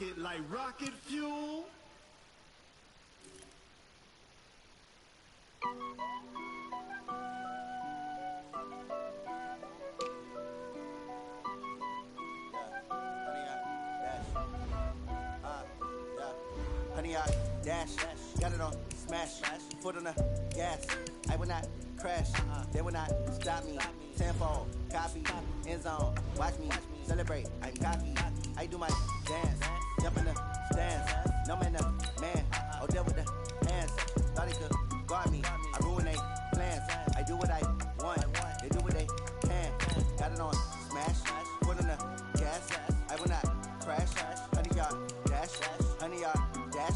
it like rocket fuel. Honey, I dash, got it on smash, foot on the gas. I will not crash, they will not stop me. Tenfold, copy, end zone, watch me celebrate. I'm cocky, I do my dance, jump in the stands. No man, man, oh deal with the hands. Thought he could guard me, I ruin they plans. I do what I want, they do what they can. Got it on smash, foot on the gas. I will not crash, honey, y'all dash, honey, y'all dash,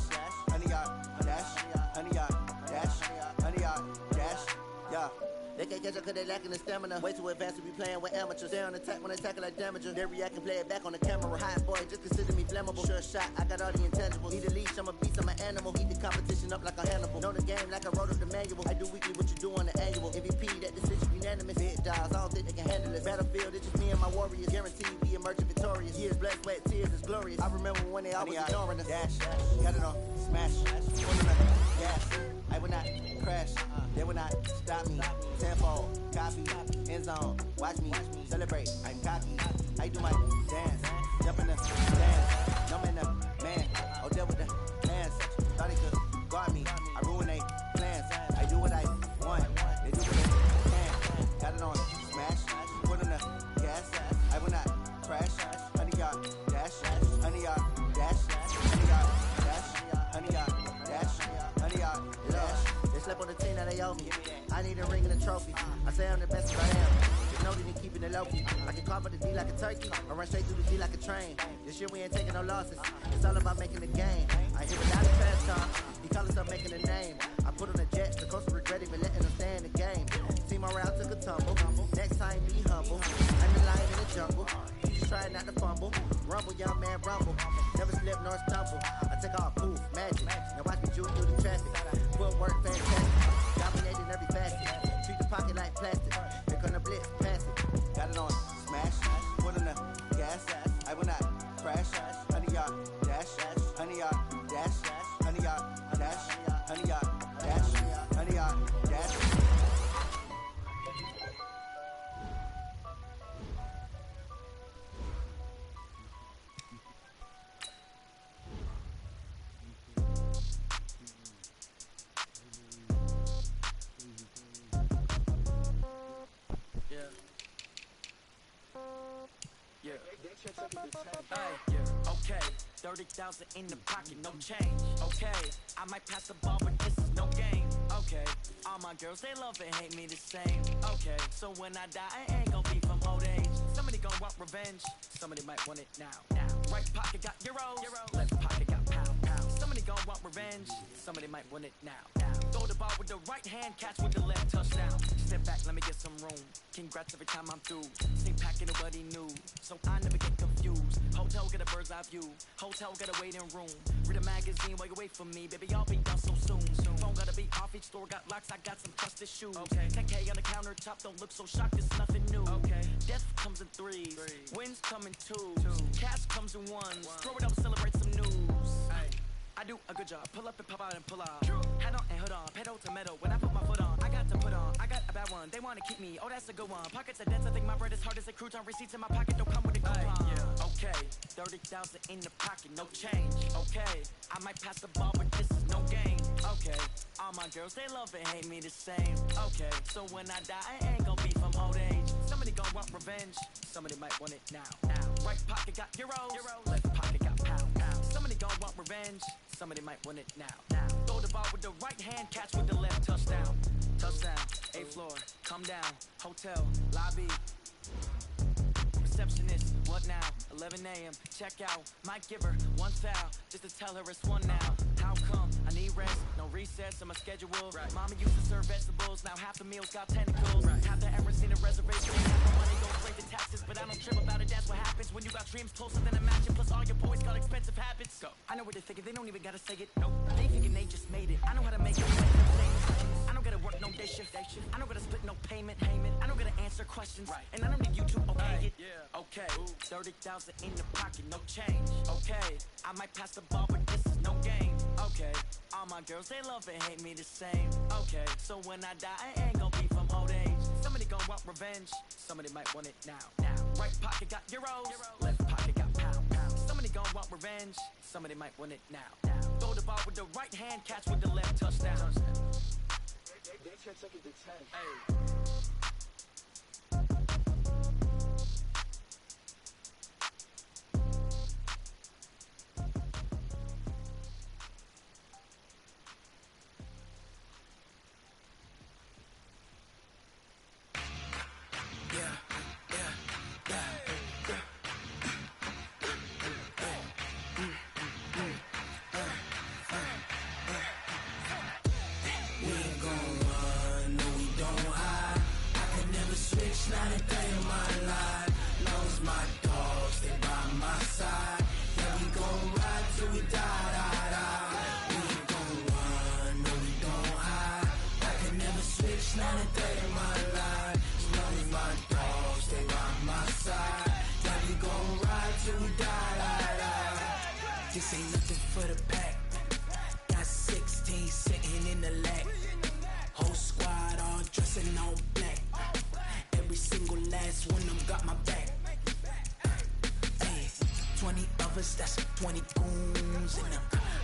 honey, y'all dash, honey, y'all dash, honey, y'all dash, yeah. They can't catch up cause they lacking the stamina. Way too advanced to be playing with amateurs. Stay on attack when they tackle like damager. They react and play it back on the camera. Hot boy, just consider me flammable. Sure shot, I got all the intangibles. Need a leash, I'm a beast, I'm an animal. Heat the competition up like a Hannibal. Know the game like I wrote up the manual. I do weekly what you do on the annual. MVP, that decision unanimous. Big dials, I don't think they can handle it. Battlefield, it's just me and my warriors. Guaranteed we emerging victorious. Years, blood, sweat, tears, it's glorious. I remember when they always ignoring us. Dash, got it on smash, foot on the gas. I will not crash, they will not stop me. Tenfold, copy, end zone, watch me celebrate. I'm cocky, I do my dance, jump in the stands. No man, man, oh deal with the hands. Thought he could guard me, I ruin they plans. I do what I want, they do what they can. Got it on smash, foot on the gas. I will not crash, honey, y'all dash, honey, y'all dash, honey, y'all dash, honey, y'all dash, honey, y'all dash. They slept on the team that they owe me. I need a ring and a trophy. I say I'm the best if I am. Just know that they keeping it low key. I can carve for the D like a turkey. I run straight through the D like a train. This year we ain't taking no losses. It's all about making the game. I hear a lot of trash talk. He call himself making a name. I put on the Jets. The coach regret even letting them stay in the game. Team morale took a tumble. Next time be humble. I'm the lion in the jungle. You just trying not to fumble. Rumble, young man, rumble. Never slip nor stumble. I take off, poof, magic. Now watch me juke through the traffic. Footwork fantastic. Dominating every facet. Treat the pocket like plastic. Here come the blitz, pass it. Got it on smash, foot on the gas. I will not crash. Honey, y'all dash, honey, y'all dash, honey, y'all dash, honey, y'all dash, honey, y'all dash. Okay, 30,000 in the pocket, no change. Okay, I might pass the ball, but this is no game. Okay, all my girls, they love and hate me the same. Okay, so when I die, I ain't gon' be from old age. Somebody gon' want revenge, somebody might want it now. Right pocket got euros, left pocket got pound. Somebody gon' want revenge, somebody might want it now. Throw the ball with the right hand, catch with the left, touchdown. Step back, let me get some room. Congrats every time I'm through. Same packet, nobody knew, so I never get confused. Hotel get a bird's eye view, hotel get a waiting room. Read a magazine while you wait for me, baby, I'll be done so soon. Phone gotta be off, each store got locks, I got some trusted shoes. Okay, 10K on the countertop, don't look so shocked, it's nothing new. Okay, death comes in threes, wins come in twos, cash comes in ones. Throw it up, celebrate some news. I do a good job, pull up and pop out and pull out. Head on and hood on, pedal to metal. When I put my foot on, I got to put on. I got a bad one, they wanna keep me, oh that's a good one. Pockets are dense, I think my bread is hard as a crouton. Receipts in my pocket don't come with a coupon. Okay, 30,000 in the pocket, no change. Okay, I might pass the ball, but this is no game. Okay, all my girls, they love and hate me the same. Okay, so when I die, I ain't gon' be from old age. Somebody gon' want revenge, somebody might want it now. Right pocket got euros, left pocket got pound. Somebody gon' want revenge, somebody might want it now. Throw the ball with the right hand, catch with the left, touchdown. Touchdown, 8th floor, come down, hotel, lobby. Receptionist, what now? 11 a.m., check out. Might give her one foul, just to tell her it's one now. How come? I need rest, no recess in my schedule. Mama used to serve vegetables, now half the meals got tentacles. Have the ever seen a reservation? Half the money goes straight to taxes, but I don't trip about it, that's what happens when you got dreams closer than a mansion. Plus all your boys got expensive habits. Go. I know what they're thinking, they don't even gotta say it. Nope. They thinking they just made it. I know how to make it. I don't gotta work no day shift. I don't gotta split no payment. I don't gotta answer questions. And I don't need you to okay it. Okay, 30,000 in the pocket, no change. Okay, I might pass the ball, but this is no game. Okay, all my girls, they love and hate me the same. Okay, so when I die, I ain't gonna be from old age. Somebody gon' want revenge, somebody might want it now. Right pocket got euros, left pocket got pounds. Somebody gon' want revenge, somebody might want it now. Throw the ball with the right hand, catch with the left, touchdown. They took it to 10. Hey. Not a day of my life. Lost my dogs, they by my side. Yeah, we gon' ride till we die. We ain't gon' run, no, we don't hide. I can never switch, not a day of my life. Lost my dogs, they by my side. Yeah, we gon' ride till we die. This ain't nothing for the pack. Got 16 sitting in the lap. Whole squad all dressing all black. Every single last one of them got my back. Hey, 20 of us, that's 20 goons. And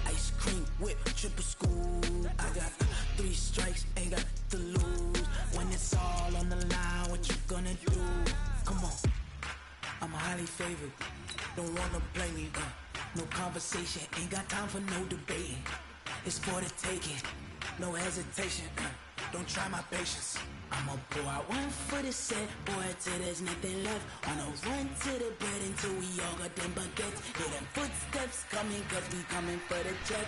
ice cream whip, triple scoop. I got 3 strikes, ain't got to lose. When it's all on the line, what you gonna do? Come on, I'm highly favored. Don't wanna play me, no conversation. Ain't got time for no debating. It's for the taking, no hesitation. Don't try my patience. I'ma pour out one for the set, boy, till there's nothing left. On a run to the bread until we all got them baguettes. Hear them footsteps coming, cause we coming for the check.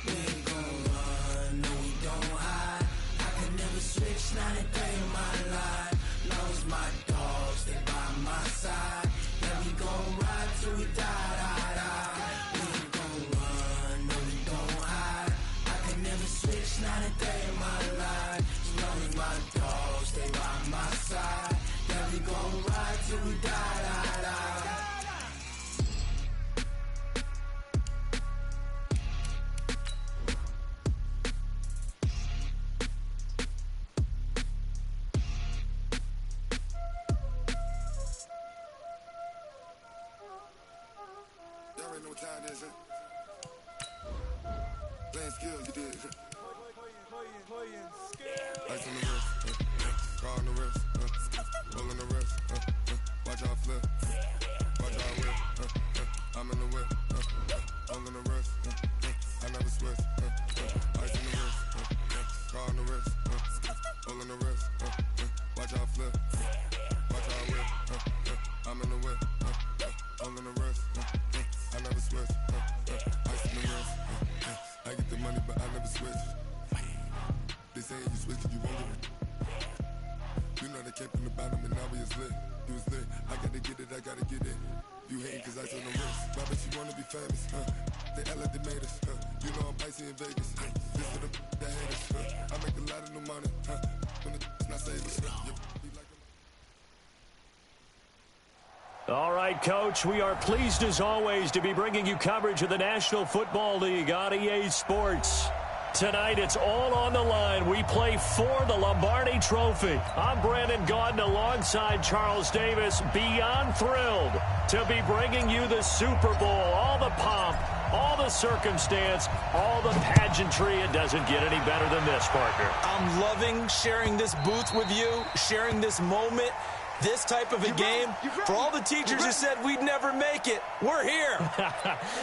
We ain't gon' run, no, we don't hide. I can never switch, not a day in my life. Lost my dogs, they by my side. Yeah, we gon' ride till we die. We ain't gon' run, no, we don't hide. I can never switch, not a day in my life. Lost my dogs, they by my side. Yeah, we gon' ride till we die. Y'all already know what time it is, playing skill, you did. Ice on the wrist, car on the wrist, roll on the wrist, watch out flip, watch out whip, I'm in the whip, roll on the wrist, I never switch, ice on the wrist, car on the wrist, roll on the wrist, watch out flip, watch out whip, I'm in the whip, roll on the wrist, I never switch, ice on the wrist, I get the money but I never switch. They say you switch and you won't get it. You know they came from the bottom and now we is lit. You was lit, I gotta get it, I gotta get it. You hating cause ice on the wrist. Why bet you wanna be famous, They act like they made us, You know I'm icy in Vegas, This for the that hate us, I make a lot of new money, When the not save us, All right, Coach, we are pleased as always to be bringing you coverage of the National Football League on EA Sports. Tonight, it's all on the line. We play for the Lombardi Trophy. I'm Brandon Gaudin alongside Charles Davis. Beyond thrilled to be bringing you the Super Bowl. All the pomp, all the circumstance, all the pageantry. It doesn't get any better than this, Parker. I'm loving sharing this booth with you, sharing this moment. This type of a game, for all the teachers who said we'd never make it, we're here.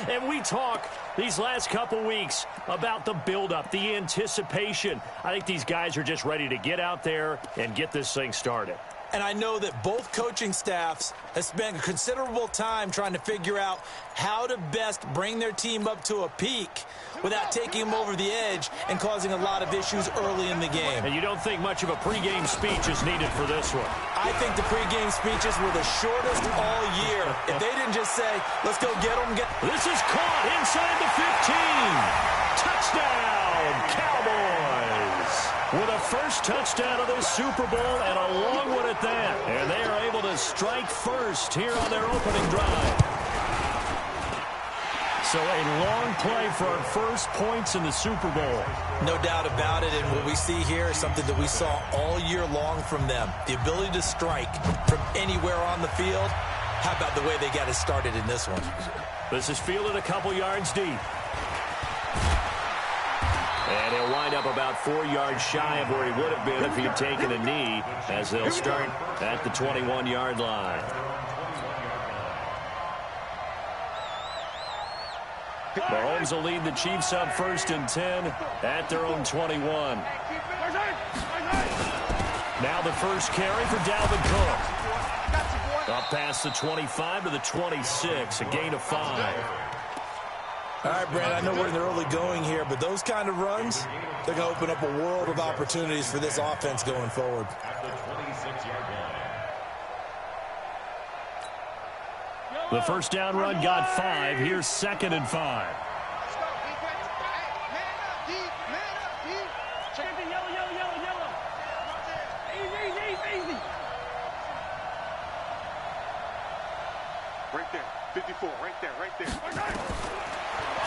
And we talk these last couple weeks about the buildup, the anticipation. I think these guys are just ready to get out there and get this thing started. And I know that both coaching staffs have spent considerable time trying to figure out how to best bring their team up to a peak without taking them over the edge and causing a lot of issues early in the game. And you don't think much of a pregame speech is needed for this one? I think the pregame speeches were the shortest all year. If they didn't just say, let's go get them. This is caught inside the 15. Touchdown, Super Bowl, and a long one at that. And they are able to strike first here on their opening drive. So a long play for our first points in the Super Bowl. No doubt about it, and what we see here is something that we saw all year long from them. The ability to strike from anywhere on the field. How about the way they got it started in this one? This is fielded a couple yards deep. And he'll wind up about 4 yards shy of where he would have been if he had taken a knee, as they'll start at the 21-yard line. Mahomes will lead the Chiefs up 1st and 10 at their own 21. Now the first carry for Dalvin Cook. Up past the 25 to the 26, a gain of 5. All right, Brad, I know we're in the early going here, but those kind of runs, they're going to open up a world of opportunities for this offense going forward. The first down run got 5. Here's 2nd and 5. Right there, 54, right there.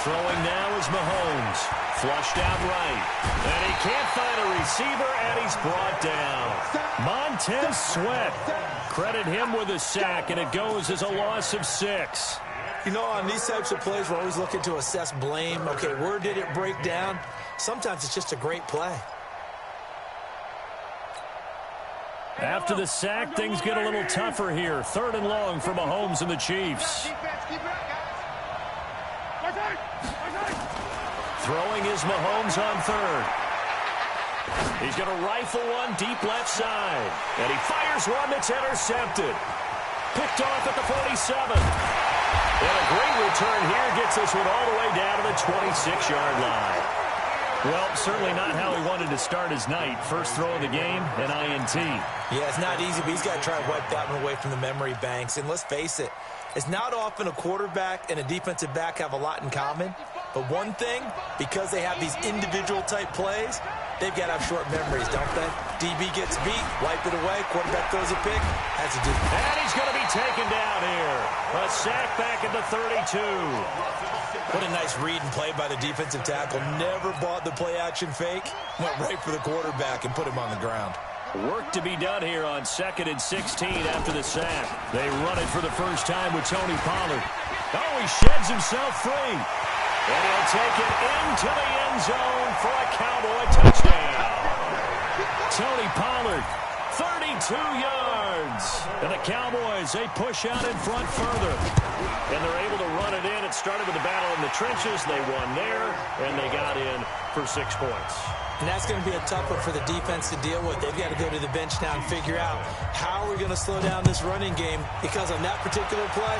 Throwing now is Mahomes. Flushed out right. And he can't find a receiver, and he's brought down. Montez Sweat. Credit him with a sack, and it goes as a loss of 6. You know, on these types of plays, we're always looking to assess blame. Okay, where did it break down? Sometimes it's just a great play. After the sack, things get a little tougher here. 3rd and long for Mahomes and the Chiefs. Throwing is Mahomes on 3rd. He's going to rifle one deep left side. And he fires one that's intercepted. Picked off at the 47. And a great return here gets this one all the way down to the 26-yard line. Well, certainly not how he wanted to start his night. First throw of the game, an INT. Yeah, it's not easy, but he's got to try to wipe that one away from the memory banks. And let's face it, it's not often a quarterback and a defensive back have a lot in common. But one thing, because they have these individual type plays, they've got to have short memories, don't they? DB gets beat, wipe it away, quarterback throws a pick, has to do. And he's going to be taken down here. A sack back at the 32. What a nice read and play by the defensive tackle. Never bought the play action fake. Went right for the quarterback and put him on the ground. Work to be done here on 2nd and 16 after the sack. They run it for the first time with Tony Pollard. Oh, he sheds himself free. And he'll take it into the end zone for a Cowboy touchdown. Tony Pollard, 32 yards. And the Cowboys, they push out in front further. And they're able to run it in. It started with a battle in the trenches. They won there, and they got in for 6 points. And that's going to be a tough one for the defense to deal with. They've got to go to the bench now and figure out how are we going to slow down this running game, because on that particular play,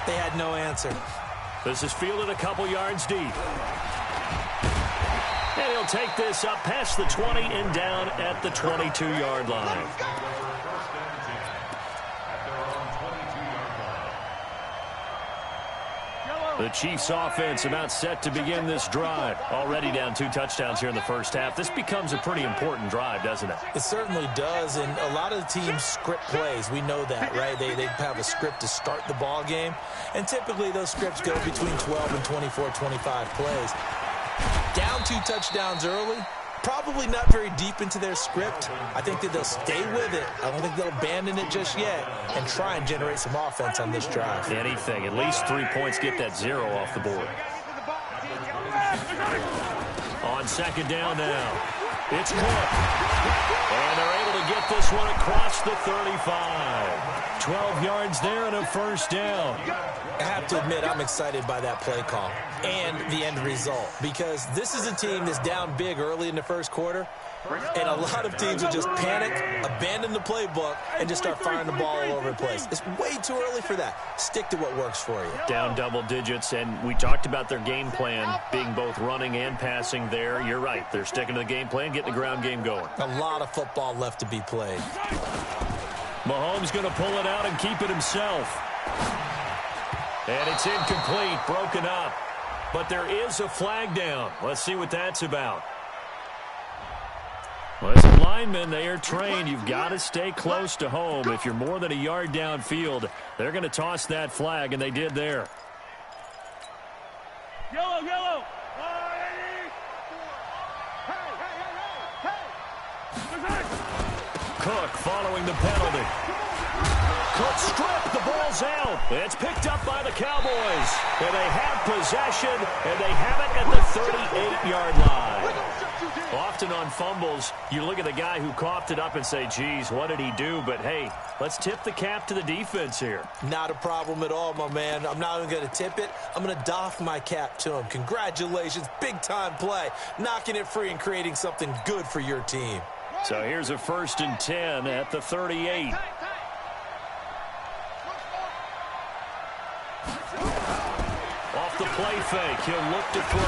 they had no answer. This is fielded a couple yards deep. And he'll take this up past the 20 and down at the 22-yard line. The Chiefs offense about set to begin this drive. Already down 2 touchdowns here in the first half. This becomes a pretty important drive, doesn't it? It certainly does, and a lot of the teams script plays. We know that, right? They have a script to start the ball game, and typically those scripts go between 12 and 24, 25 plays. Down 2 touchdowns early, probably not very deep into their script. I think that they'll stay with it. I don't think they'll abandon it just yet and try and generate some offense on this drive. Anything. At least 3 points, get that 0 off the board. On 2nd down now, it's Cook. And they're able to get this one across the 35. 12 yards there and a first down. I have to admit, I'm excited by that play call and the end result, because this is a team that's down big early in the first quarter, and a lot of teams will just panic, abandon the playbook, and just start firing the ball all over the place. It's way too early for that. Stick to what works for you. Down double digits, and we talked about their game plan being both running and passing there. You're right. They're sticking to the game plan, getting the ground game going. A lot of football left to be played. Mahomes going to pull it out and keep it himself. And it's incomplete, broken up. But there is a flag down. Let's see what that's about. Well, as a lineman, they are trained. You've got to stay close to home. If you're more than a yard downfield, they're going to toss that flag, and they did there. Yellow, yellow. Cook following the penalty. Cook stripped. The ball's out. It's picked up by the Cowboys. And they have possession, and they have it at the 38-yard line. Often on fumbles, you look at the guy who coughed it up and say, geez, what did he do? But, hey, let's tip the cap to the defense here. Not a problem at all, my man. I'm not even going to tip it. I'm going to doff my cap to him. Congratulations. Big-time play. Knocking it free and creating something good for your team. So here's a 1st and 10 at the 38. Off the play fake, he'll look to throw.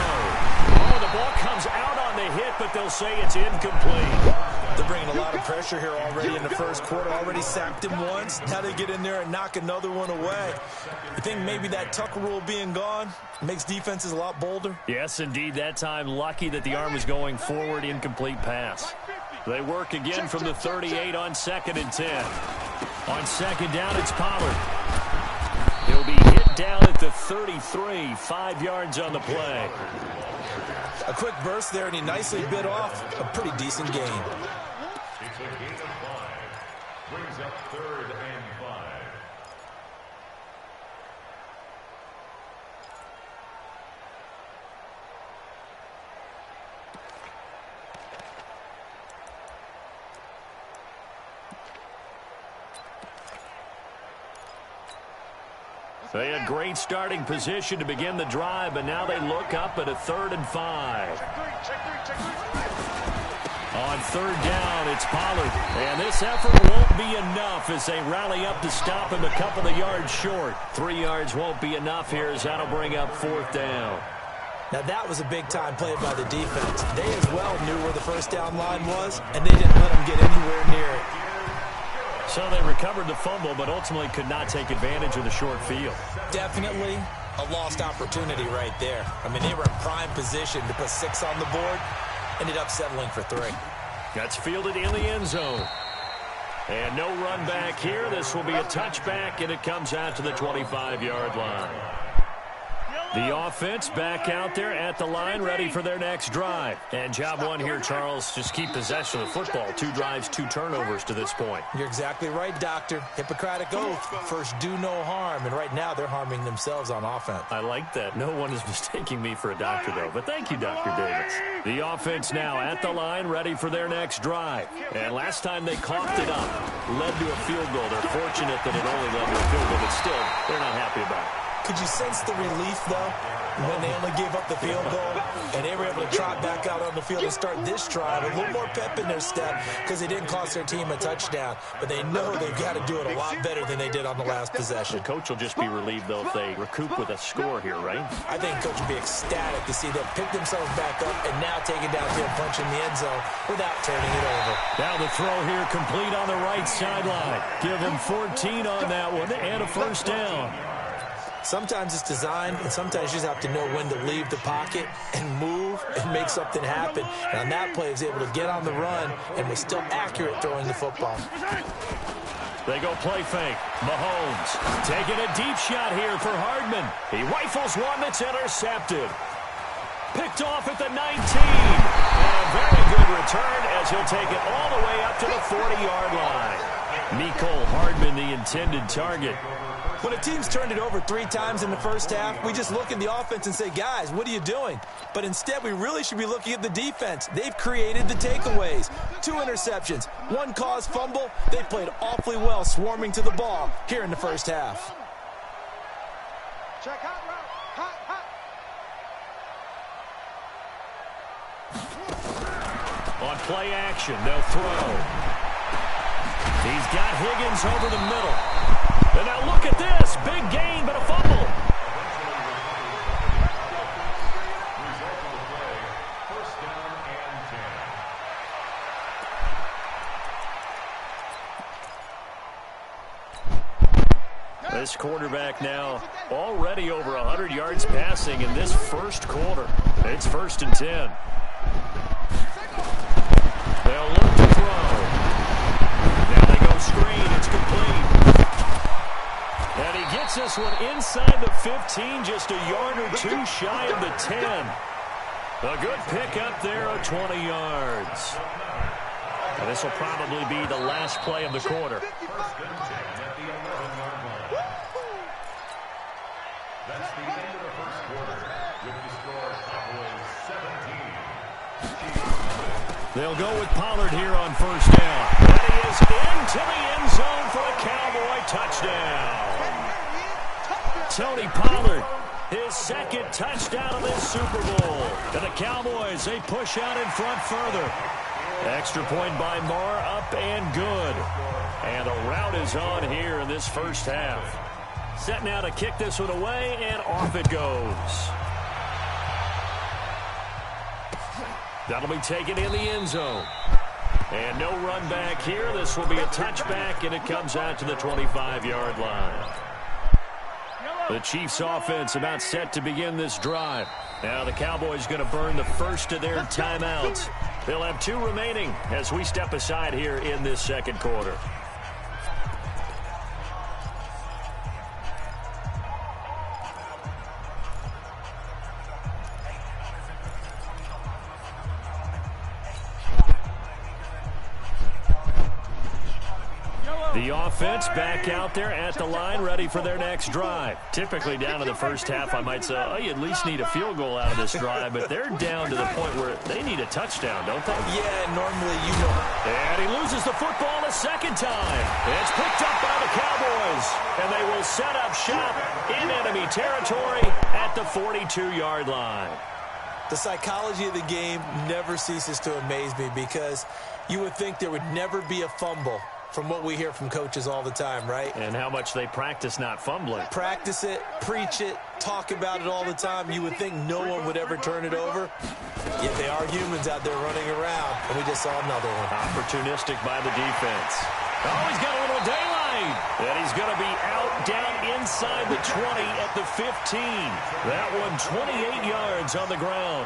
Oh, the ball comes out on the hit, but they'll say it's incomplete. They're bringing a lot of pressure here already in the first quarter. Already sacked him once. Now they get in there and knock another one away. I think maybe that Tucker rule being gone makes defenses a lot bolder. Yes, indeed. That time, lucky that the arm was going forward. Incomplete pass. They work again from the 38 on 2nd and 10. On 2nd down, it's Pollard. He'll be hit down at the 33, 5 yards on the play. A quick burst there, and he nicely bit off a pretty decent gain. It's a gain of 5. Brings up 3rd and 5. They had great starting position to begin the drive, but now they look up at a 3rd and 5. On 3rd down, it's Pollard. And this effort won't be enough as they rally up to stop him a couple of yards short. 3 yards won't be enough here as that'll bring up 4th down. Now that was a big-time play by the defense. They as well knew where the 1st down line was, and they didn't let them get anywhere near it. So they recovered the fumble, but ultimately could not take advantage of the short field. Definitely a lost opportunity right there. I mean, they were in prime position to put 6 on the board. Ended up settling for 3. That's fielded in the end zone. And no run back here. This will be a touchback, and it comes out to the 25-yard line. The offense back out there at the line, ready for their next drive. And job one here, Charles, just keep possession of the football. 2 drives, 2 turnovers to this point. You're exactly right, Doctor. Hippocratic oath. First, do no harm. And right now, they're harming themselves on offense. I like that. No one is mistaking me for a doctor, though. But thank you, Dr. Davis. The offense now at the line, ready for their next drive. And last time they coughed it up, led to a field goal. They're fortunate that it only led to a field goal, but still, they're not happy about it. Could you sense the relief, though, when they only gave up the field goal and they were able to trot back out on the field and start this drive? A little more pep in their step because they didn't cost their team a touchdown. But they know they've got to do it a lot better than they did on the last possession. The coach will just be relieved, though, if they recoup with a score here, right? I think coach will be ecstatic to see them pick themselves back up and now take it down here and punch in the end zone without turning it over. Now the throw here complete on the right sideline. Give them 14 on that one and a 1st down. Sometimes it's designed, and sometimes you just have to know when to leave the pocket and move and make something happen. And on that play, he was able to get on the run and was still accurate throwing the football. They go play fake. Mahomes taking a deep shot here for Hardman. He rifles one that's intercepted. Picked off at the 19. And a very good return as he'll take it all the way up to the 40-yard line. Mecole Hardman, the intended target. When a team's turned it over 3 times in the first half, we just look at the offense and say, guys, what are you doing? But instead, we really should be looking at the defense. They've created the takeaways. 2 interceptions, 1 caused fumble. They played awfully well swarming to the ball here in the first half. Check hot route. Hot. On play action, they'll throw. He's got Higgins over the middle. And now look at this. Big gain, but a fumble. This quarterback now already over 100 yards passing in this first quarter. It's 1st and 10. They'll look Gets this one inside the 15, just a yard or two shy of the 10. A good pick up there of 20 yards. And this will probably be the last play of the quarter. First and 10 at the 11-yard line. That's the end of the first quarter with the score Cowboys 17. They'll go with Pollard here on first down. And he is into the end zone for a Cowboy touchdown. Tony Pollard, his second touchdown of this Super Bowl. And the Cowboys, they push out in front further. Extra point by Marr, up and good. And a rout is on here in this first half. Set now to kick this one away, and off it goes. That'll be taken in the end zone. And no run back here. This will be a touchback, and it comes out to the 25-yard line. The Chiefs offense about set to begin this drive. Now the Cowboys going to burn the first of their timeouts. They'll have 2 remaining as we step aside here in this second quarter. The offense back out there at the line, ready for their next drive. Typically down to the first half, I might say, oh, you at least need a field goal out of this drive, but they're down to the point where they need a touchdown, don't they? Yeah, normally you know. And he loses the football a second time. It's picked up by the Cowboys, and they will set up shop in enemy territory at the 42-yard line. The psychology of the game never ceases to amaze me because you would think there would never be a fumble from what we hear from coaches all the time, right? And how much they practice not fumbling. Practice it, preach it, talk about it all the time. You would think no one would ever turn it over. Yet they are humans out there running around, and we just saw another one. Opportunistic by the defense. Oh, he's got a little daylight. And he's going to be out down inside the 20 at the 15. That one 28 yards on the ground.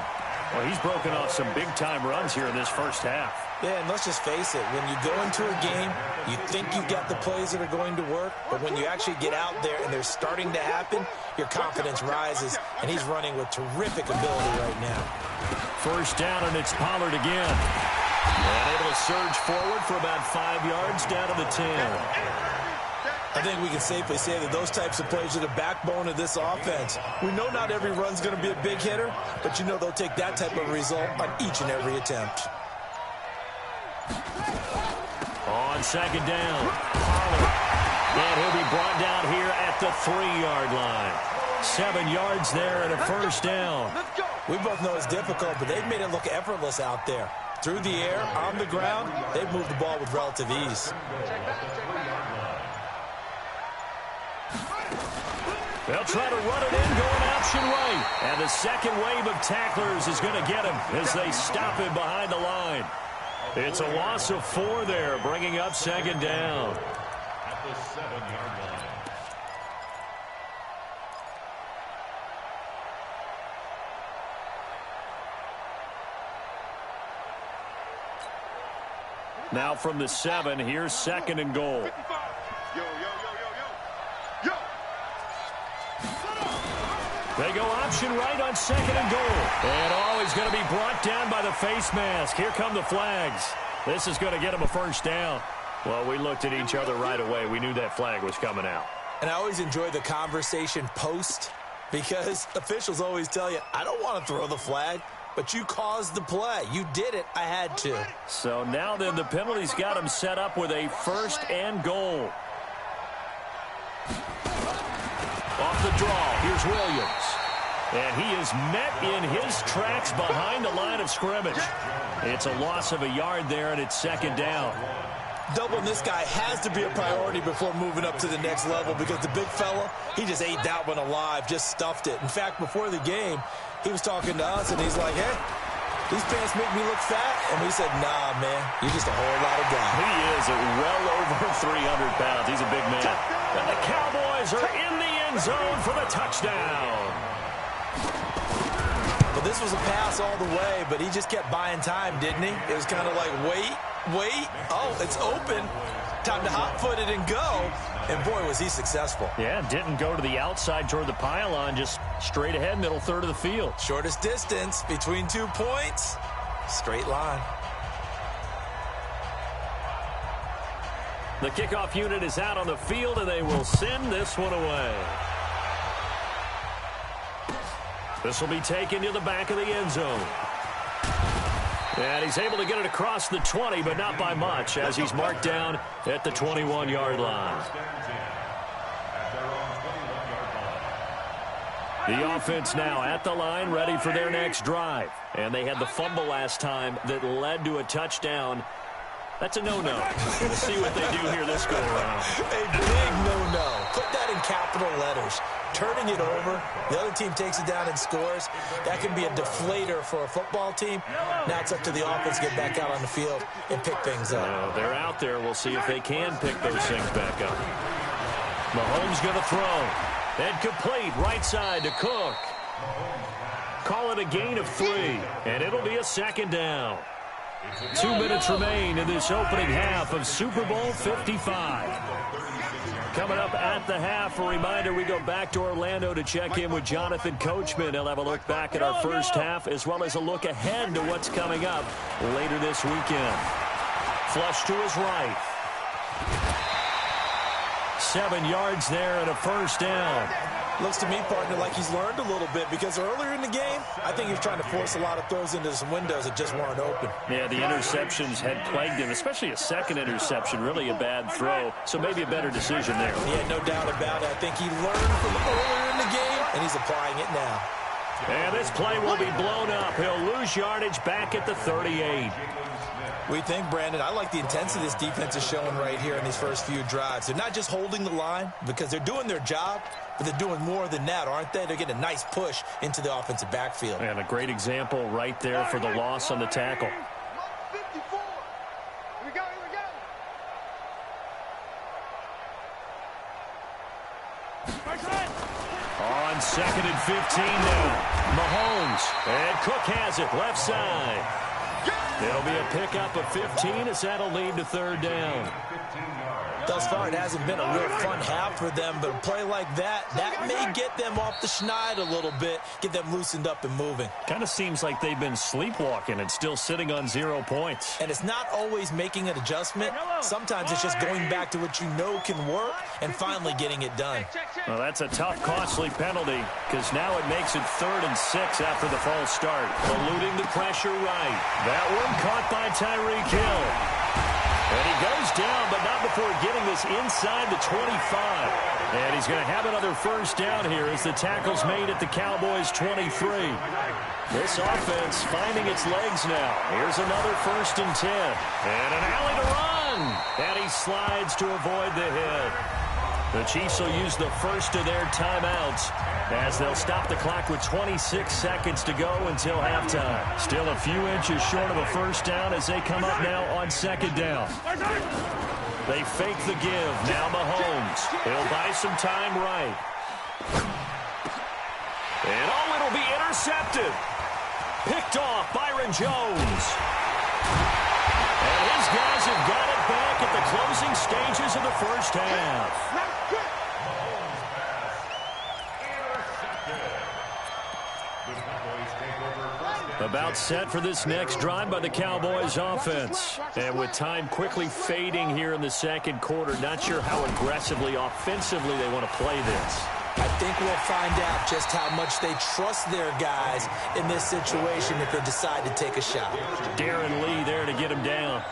Well, he's broken off some big-time runs here in this first half. Yeah, and let's just face it. When you go into a game, you think you've got the plays that are going to work, but when you actually get out there and they're starting to happen, your confidence rises, and he's running with terrific ability right now. First down, and it's Pollard again. And able to surge forward for about 5 yards down to the 10. I think we can safely say that those types of plays are the backbone of this offense. We know not every run's going to be a big hitter, but you know they'll take that type of result on each and every attempt. On second down, Pollard. And he'll be brought down here at the 3-yard line. 7 yards there and a first down. We both know it's difficult, but they've made it look effortless out there. Through the air, on the ground, they've moved the ball with relative ease. They'll try to run it in, going option right. And the second wave of tacklers is going to get him as they stop him behind the line. It's a loss of 4 there, bringing up second down. At the 7-yard line. Now from the 7, here's second and goal. They go option right on second and goal. And he's going to be brought down by the face mask. Here come the flags. This is going to get him a first down. Well, we looked at each other right away. We knew that flag was coming out. And I always enjoy the conversation post because officials always tell you, I don't want to throw the flag, but you caused the play. You did it. I had to. So now then the penalty's got him set up with a first and goal. Off the draw, here's Williams. And he is met in his tracks behind the line of scrimmage. It's a loss of a yard there, and it's second down. Doubling this guy has to be a priority before moving up to the next level because the big fella, he just ate that one alive, just stuffed it. In fact, before the game, he was talking to us, and he's like, hey, these pants make me look fat. And we said, nah, man, you're just a whole lot of guy. He is at well over 300 pounds. He's a big man. And the Cowboys are in the end zone for the touchdown. Well, this was a pass all the way, but he just kept buying time, didn't he? It was kind of like, wait. Oh, it's open. Time to hot-foot it and go. And boy, was he successful. Yeah, didn't go to the outside toward the pylon, just straight ahead, middle third of the field. Shortest distance between 2 points, straight line. The kickoff unit is out on the field, and they will send this one away. This will be taken to the back of the end zone. And he's able to get it across the 20, but not by much, as he's marked down at the 21-yard line. The offense now at the line, ready for their next drive. And they had the fumble last time that led to a touchdown. That's a no-no. We'll see what they do here this go-around. A big no-no. Put that in capital letters. Turning it over, the other team takes it down and scores. That can be a deflator for a football team. Now it's up to the offense to get back out on the field and pick things up. They're out there. We'll see if they can pick those things back up. Mahomes going to throw. And complete right side to Cook. Call it a gain of 3, and it'll be a second down. 2 minutes remain in this opening half of Super Bowl 55. Coming up at the half, a reminder, we go back to Orlando to check in with Jonathan Coachman. He'll have a look back at our first half, as well as a look ahead to what's coming up later this weekend. Flush to his right. 7 yards there and a first down. Looks to me, partner, like he's learned a little bit, because earlier in the game, I think he was trying to force a lot of throws into some windows that just weren't open. Yeah, the interceptions had plagued him, especially a second interception, really a bad throw, so maybe a better decision there. Yeah, no doubt about it. I think he learned from earlier in the game, and he's applying it now. And this play will be blown up. He'll lose yardage back at the 38. We think, Brandon, I like the intensity this defense is showing right here in these first few drives. They're not just holding the line because they're doing their job, but they're doing more than that, aren't they? They're getting a nice push into the offensive backfield. And a great example right there for the loss on the tackle. On 2nd and 15 now. Mahomes. And Cook has it left side. It'll be a pickup of 15 as that'll lead to third down. Thus far, it hasn't been a real fun half for them, but a play like that may get them off the schneid a little bit, get them loosened up and moving. Kind of seems like they've been sleepwalking and still sitting on 0 points. And it's not always making an adjustment. Sometimes it's just going back to what you know can work and finally getting it done. Well, that's a tough, costly penalty, because now it makes it 3rd and 6 after the false start. Eluding the pressure right. That one caught by Tyreek Hill. And he goes down, but not before getting this inside the 25. And he's going to have another first down here as the tackle's made at the Cowboys' 23. This offense finding its legs now. Here's another 1st and 10. And an alley to run. And he slides to avoid the hit. The Chiefs will use the first of their timeouts as they'll stop the clock with 26 seconds to go until halftime. Still a few inches short of a first down as they come up now on 2nd down. They fake the give. Now Mahomes. He'll buy some time right. And it'll be intercepted. Picked off Byron Jones. And his guys have got it back at the closing stages of the first half. About set for this next drive by the Cowboys offense. And with time quickly fading here in the second quarter, not sure how aggressively, offensively they want to play this. I think we'll find out just how much they trust their guys in this situation if they decide to take a shot. Darren Lee there to get him down.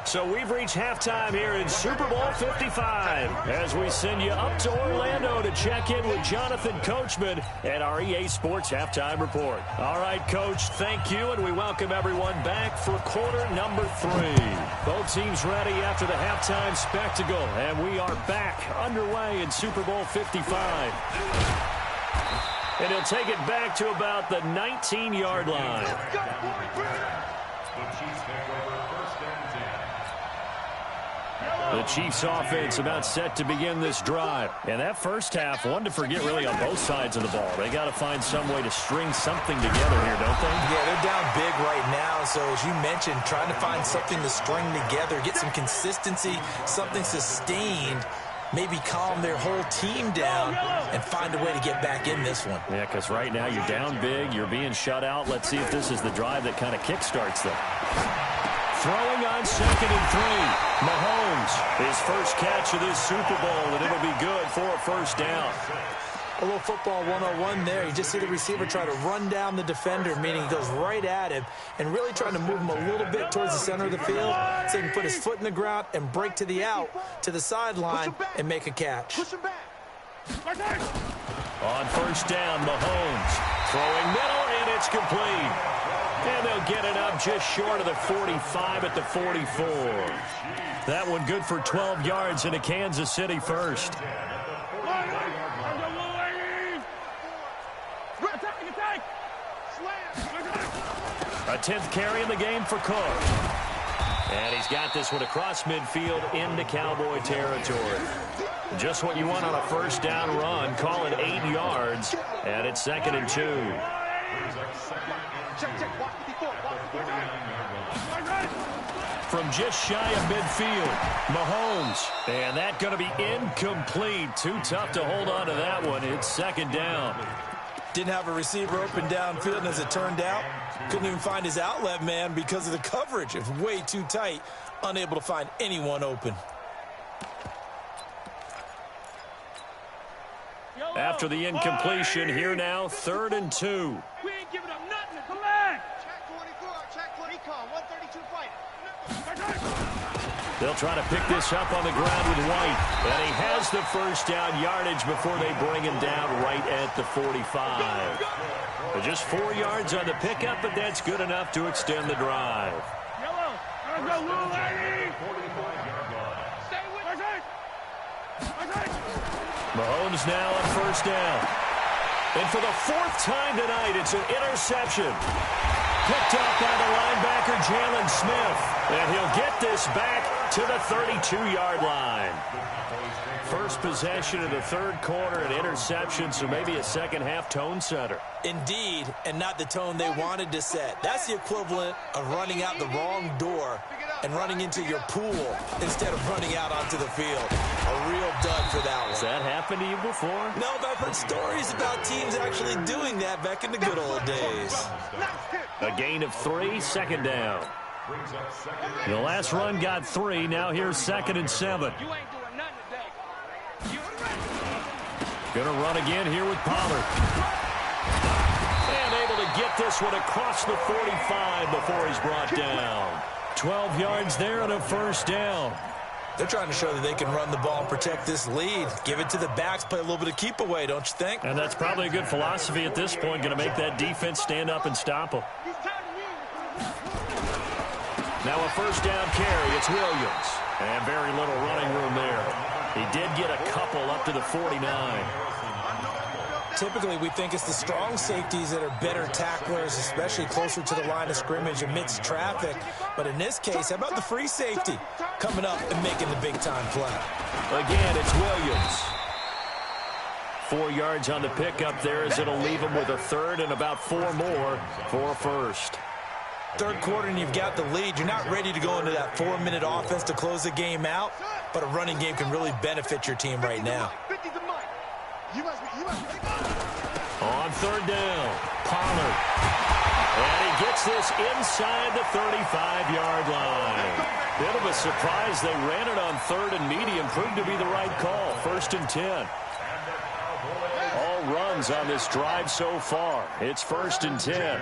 So we've reached halftime here in Super Bowl 55 as we send you up to Orlando to check in with Jonathan Coachman at our EA Sports Halftime Report. All right, Coach, thank you, and we welcome everyone back for quarter number 3. Both teams ready after the halftime spectacle, and we are back underway in Super Bowl 55. And he'll take it back to about the 19-yard line. The Chiefs take over 1st and 10. The Chiefs offense about set to begin this drive. And that first half, one to forget really on both sides of the ball. They got to find some way to string something together here, don't they? Yeah, they're down big right now. So as you mentioned, trying to find something to string together, get some consistency, something sustained, maybe calm their whole team down and find a way to get back in this one. Yeah, because right now you're down big, you're being shut out. Let's see if this is the drive that kind of kickstarts them. Throwing on 2nd and 3. Mahomes, his first catch of this Super Bowl, and it'll be good for a first down. A little football 101 there. You just see the receiver try to run down the defender, meaning he goes right at him and really trying to move him a little bit towards the center of the field so he can put his foot in the ground and break to the out, to the sideline, and make a catch. On first down, Mahomes throwing middle, and it's complete. And they'll get it up just short of the 45 at the 44. That one good for 12 yards into Kansas City first. A 10th carry in the game for Cook. And he's got this one across midfield into Cowboy territory. Just what you want on a first down run. Call it 8 yards. And it's 2nd and 2. From just shy of midfield, Mahomes. And that going to be incomplete. Too tough to hold on to that one. It's 2nd down. Didn't have a receiver open downfield, and as it turned out, couldn't even find his outlet man because of the coverage. It's way too tight, unable to find anyone open. After the incompletion, here now, 3rd and 2. We ain't giving up nothing. Come back. Check 24. Check 20. Recon. 132 fighting. They'll try to pick this up on the ground with White. And he has the first down yardage before they bring him down right at the 45. But just 4 yards on the pickup, but that's good enough to extend the drive. Mahomes now on first down. And for the 4th time tonight, it's an interception. Picked up by the linebacker, Jalen Smith. And he'll get this back to the 32-yard line. First possession of the 3rd quarter, an interception, so maybe a second-half tone setter. Indeed, and not the tone they wanted to set. That's the equivalent of running out the wrong door and running into your pool instead of running out onto the field. A real dud for that one. Has that happened to you before? No, but I've heard stories about teams actually doing that back in the good old days. A gain of 3, 2nd down. The last run got 3. Now here's 2nd and 7. You ain't doing nothing today. Going to run again here with Pollard. And able to get this one across the 45 before he's brought down. 12 yards there and a first down. They're trying to show that they can run the ball and protect this lead. Give it to the backs, play a little bit of keep away, don't you think? And that's probably a good philosophy at this point, going to make that defense stand up and stop them. Now a first down carry, it's Williams. And very little running room there. He did get a couple up to the 49. Typically, we think it's the strong safeties that are better tacklers, especially closer to the line of scrimmage amidst traffic. But in this case, how about the free safety coming up and making the big-time play? Again, it's Williams. 4 yards on the pickup there as it'll leave him with a 3rd and about 4 more for a first. 3rd quarter and you've got the lead. You're not ready to go into that 4-minute offense to close the game out, but a running game can really benefit your team right now. On 3rd down, Pollard. And he gets this inside the 35-yard line. Bit of a surprise. They ran it on 3rd and medium. Proved to be the right call. 1st and 10. All runs on this drive so far. It's 1st and 10.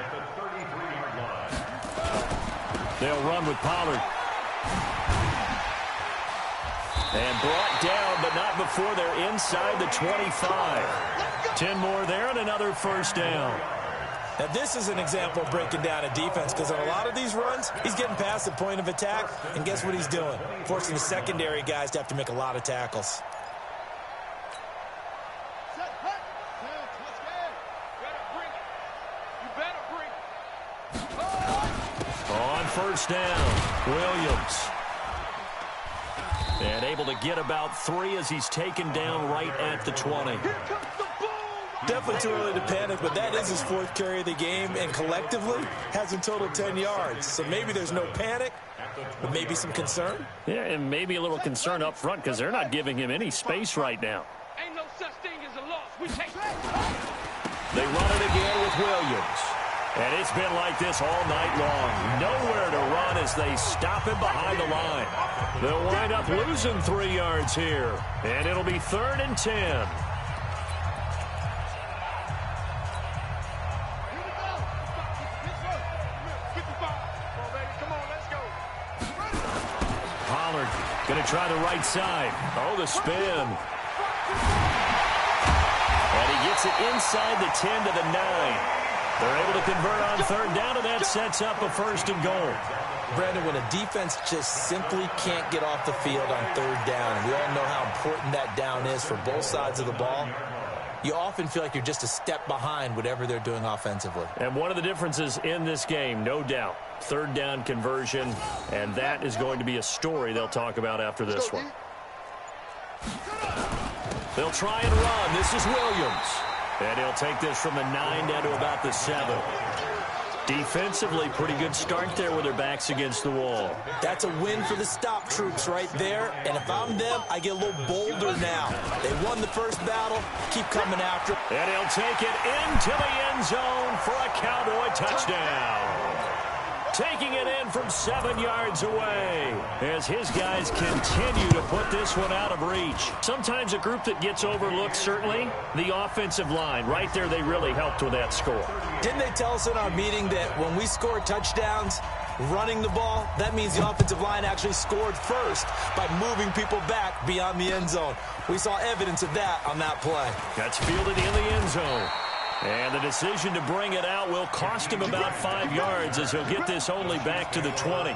They'll run with Pollard. And brought down, but not before they're inside the 25. 10 more there and another first down. Now, this is an example of breaking down a defense because on a lot of these runs, he's getting past the point of attack, and guess what he's doing? Forcing the secondary guys to have to make a lot of tackles. On first down, Williams. And able to get about 3 as he's taken down right at the 20. Definitely too early to panic, but that is his 4th carry of the game, and collectively has in total 10 yards. So maybe there's no panic, but maybe some concern. Yeah, and maybe a little concern up front because they're not giving him any space right now. Ain't no such thing as a loss. We take They run it again with Williams. And it's been like this all night long. Nowhere to run as they stop him behind the line. They'll wind up losing 3 yards here. And it'll be 3rd and 10. Pollard going to try the right side. Oh, the spin. And he gets it inside the 10 to the 9. They're able to convert on 3rd down, and that sets up a 1st and goal. Brandon, when a defense just simply can't get off the field on 3rd down, we all know how important that down is for both sides of the ball. You often feel like you're just a step behind whatever they're doing offensively. And one of the differences in this game, no doubt, 3rd down conversion, and that is going to be a story they'll talk about after this one. They'll try and run. This is Williams. And he'll take this from the 9 down to about the 7. Defensively, pretty good start there with their backs against the wall. That's a win for the stop troops right there. And if I'm them, I get a little bolder now. They won the first battle. Keep coming after. And he'll take it into the end zone for a Cowboy touchdown. Taking it in from 7 yards away as his guys continue to put this one out of reach. Sometimes a group that gets overlooked, certainly, the offensive line. Right there, they really helped with that score. Didn't they tell us in our meeting that when we score touchdowns running the ball, that means the offensive line actually scored first by moving people back beyond the end zone? We saw evidence of that on that play. That's fielded in the end zone. And the decision to bring it out will cost him about 5 yards as he'll get this only back to the 20.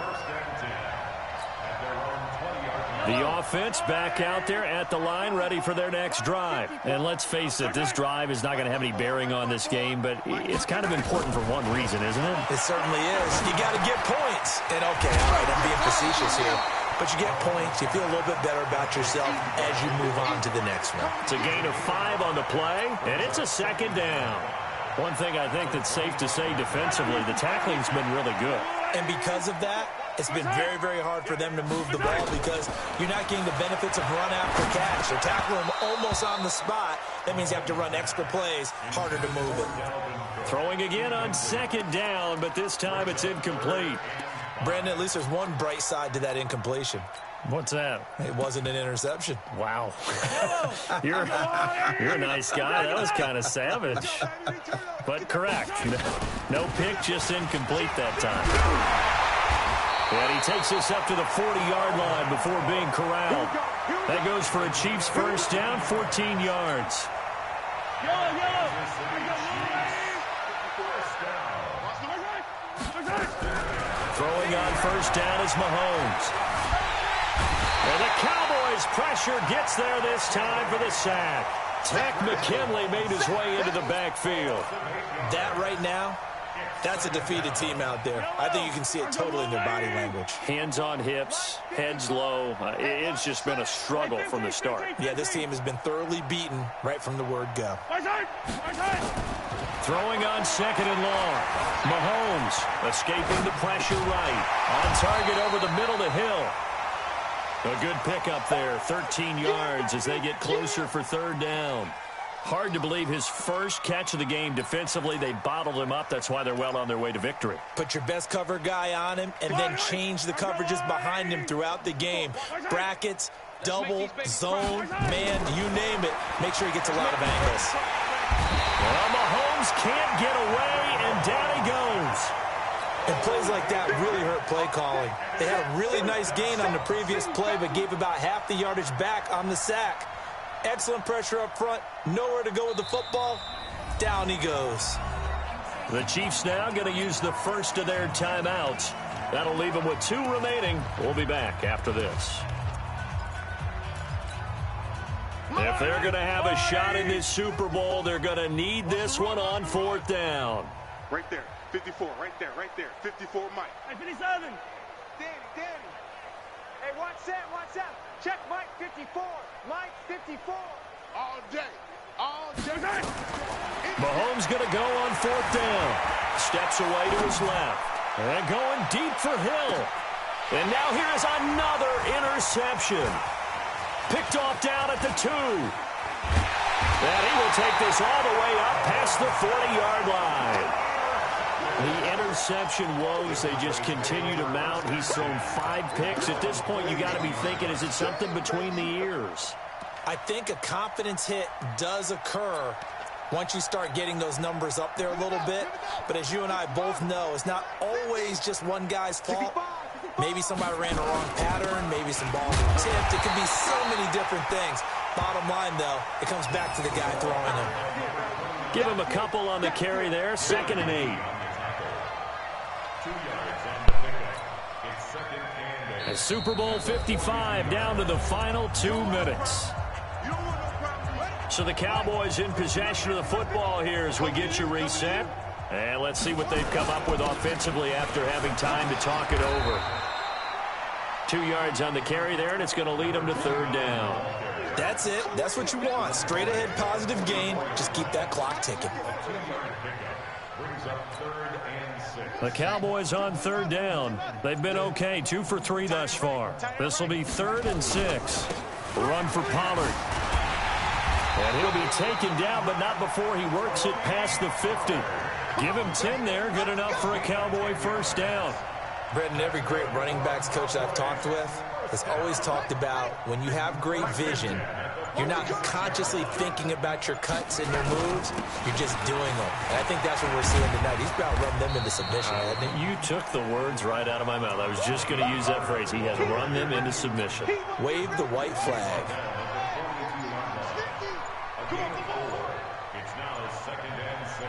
The offense back out there at the line, ready for their next drive. And let's face it, this drive is not going to have any bearing on this game, but it's kind of important for one reason, isn't it? It certainly is. You got to get points. And okay, all right, I'm being facetious here. But you get points, you feel a little bit better about yourself as you move on to the next one. It's a gain of 5 on the play, and it's a 2nd down. One thing I think that's safe to say defensively, the tackling's been really good. And because of that, it's been very, very hard for them to move the ball because you're not getting the benefits of run after catch. They're tackling them almost on the spot. That means you have to run extra plays, harder to move it. Throwing again on 2nd down, but this time it's incomplete. Brandon, at least there's one bright side to that incompletion. What's that? It wasn't an interception. Wow. You're a nice guy. That was kind of savage. But correct. No pick, just incomplete that time. And he takes this up to the 40-yard line before being corralled. That goes for a Chiefs 1st down, 14 yards. Throwing on 1st down is Mahomes. And the Cowboys pressure gets there this time for the sack. Tech McKinley made his way into the backfield. That right now, that's a defeated team out there. I think you can see it totally in their body language. Hands on hips, heads low. It's just been a struggle from the start. Yeah, this team has been thoroughly beaten right from the word go. Throwing on 2nd and long. Mahomes escaping the pressure right. On target over the middle to Hill. A good pickup there, 13 yards as they get closer for 3rd down. Hard to believe his first catch of the game defensively. They bottled him up. That's why they're well on their way to victory. Put your best cover guy on him and then change the coverages behind him throughout the game. Brackets, double, zone, man, you name it. Make sure he gets a lot of angles. Well, Mahomes can't get away, and down he goes. And plays like that really hurt play calling. They had a really nice gain on the previous play, but gave about half the yardage back on the sack. Excellent pressure up front. Nowhere to go with the football. Down he goes. The Chiefs now going to use the first of their timeouts. That'll leave them with 2 remaining. We'll be back after this. If they're going to have a shot in this Super Bowl, they're going to need this one on 4th down. Right there. 54, right there. 54, Mike. Hey, 57. Danny. Hey, watch that. Check Mike 54. Mike 54. All day. All day. Mahomes going to go on 4th down. Steps away to his left. And going deep for Hill. And now here is another interception. Picked off down at the 2. And he will take this all the way up past the 40-yard line. The interception woes, they just continue to mount. He's thrown 5 picks. At this point, you got to be thinking, is it something between the ears? I think a confidence hit does occur once you start getting those numbers up there a little bit. But as you and I both know, it's not always just one guy's fault. Maybe somebody ran the wrong pattern. Maybe some balls were tipped. It could be so many different things. Bottom line, though, it comes back to the guy throwing them. Give him a couple on the carry there. 2nd and 8. 2 yards on the pickup. It's 2nd and 8. And Super Bowl 55 down to the final 2 minutes. So the Cowboys in possession of the football here as we get you reset. And let's see what they've come up with offensively after having time to talk it over. 2 yards on the carry there, and it's going to lead them to 3rd down. That's it. That's what you want. Straight ahead positive gain. Just keep that clock ticking. Brings up 3rd and 6. The Cowboys on 3rd down. They've been okay, 2 for 3 thus far. This will be 3rd and 6. Run for Pollard. And he'll be taken down, but not before he works it past the 50. Give him 10 there. Good enough for a Cowboy 1st down. Brendan, every great running backs coach I've talked with has always talked about when you have great vision, you're not consciously thinking about your cuts and your moves. You're just doing them. And I think that's what we're seeing tonight. He's about run them into submission, hasn't he? You took the words right out of my mouth. I was just going to use that phrase. He has run them into submission. Wave the white flag. It's now 2nd and 6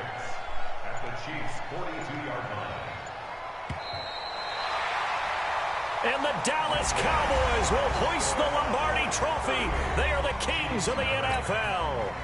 at the Chiefs' 42-yard line. And the Dallas Cowboys will hoist the Lombardi Trophy. They are the kings of the NFL.